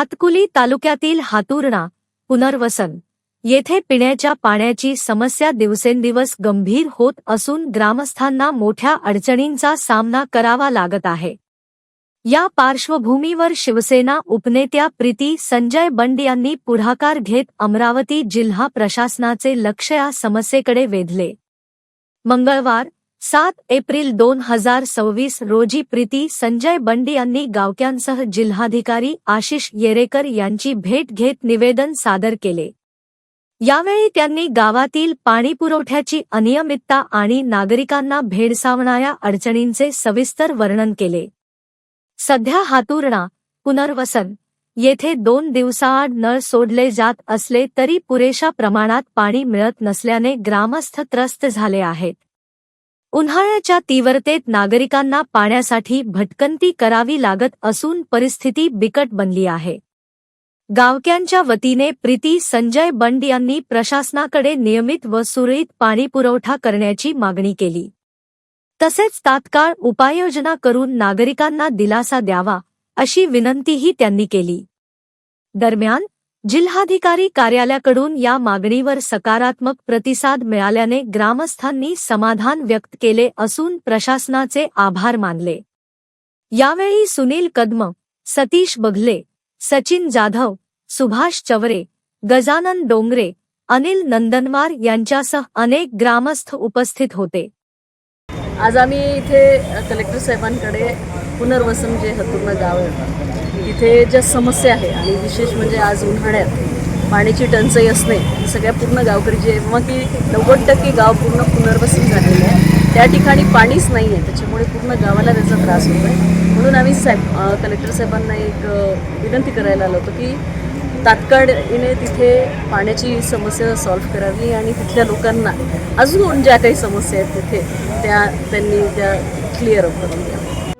हातकुली तालुक्यातील हातुर्णा पुनर्वसन येथे पिण्याच्या पाण्याची समस्या दिवसेंदिवस गंभीर होत असून ग्रामस्थांना मोठ्या अडचणींचा सामना करावा लागत आहे। या पार्श्वभूमीवर शिवसेना उपनेत्या प्रीती संजय बंड यांनी पुढाकार घेत अमरावती जिल्हा प्रशासनाचे लक्ष या समस्येकडे वेधले। मंगळवार 7 एप्रिल 2026 रोजी प्रीती संजय बंड यांनी गावकऱ्यांसह जिल्हाधिकारी आशिष येरेकर यांची भेट घेत निवेदन सादर केले। यावेळी त्यांनी गावातील पाणीपुरवठ्याची अनियमितता आणि नागरिकांना भेडसावणाऱ्या अडचणींचे सविस्तर वर्णन केले। सध्या हातुर्णा पुनर्वसन येथे 2 दिवसाआड नळ सोडले जात असले तरी पुरेशा प्रमाणात पाणी मिळत नसल्याने ग्रामस्थ त्रस्त झाले आहेत। उन्हाळ्याच्या तीव्रतेत नागरिकांना पाण्यासाठी भटकंती करावी लागत असून परिस्थिती बिकट बनली आहे। गावकऱ्यांच्या वतीने प्रीती संजय बंड यांनी प्रशासनाकडे नियमित व सुरळीत पाणीपुरवठा करण्याची मागणी केली। तसेच तात्काळ उपाययोजना करून नागरिकांना दिलासा द्यावा अशी विनंतीही त्यांनी केली। दरम्यान जिल्हाधिकारी कार्यालयाकडून या मागणीवर सकारात्मक प्रतिसाद मिळाल्याने ग्रामस्थांनी समाधान व्यक्त केले असून प्रशासनाचे आभार मानले। यावेळी सुनील कदम, सतीश बघले, सचिन जाधव, सुभाष चवरे, गजानन डोंगरे, अनिल नंदनवार यांच्यासह अनेक ग्रामस्थ उपस्थित होते। आज आम्ही इथे कलेक्टर साहेबांकडे पुनर्वसन जे हातुर्णा गाव आहे तिथे ज्या समस्या आहे आणि विशेष म्हणजे आज उन्हाळ्यात पाण्याची टंचाई असणे सगळ्या पूर्ण गावकरी जे मग की 90% गाव पूर्ण पुनर्वसन झालेलं आहे। त्या ठिकाणी पाणीच नाही आहे, त्याच्यामुळे पूर्ण गावाला त्याचा त्रास होतो आहे। म्हणून आम्ही कलेक्टर साहेबांना एक विनंती करायला आलो होतो की तात्काळीने तिथे पाण्याची समस्या सॉल्व्ह करावी आणि तिथल्या लोकांना अजून ज्या काही समस्या आहेत तिथे त्यांनी त्या क्लिअर अप करून द्याव्या।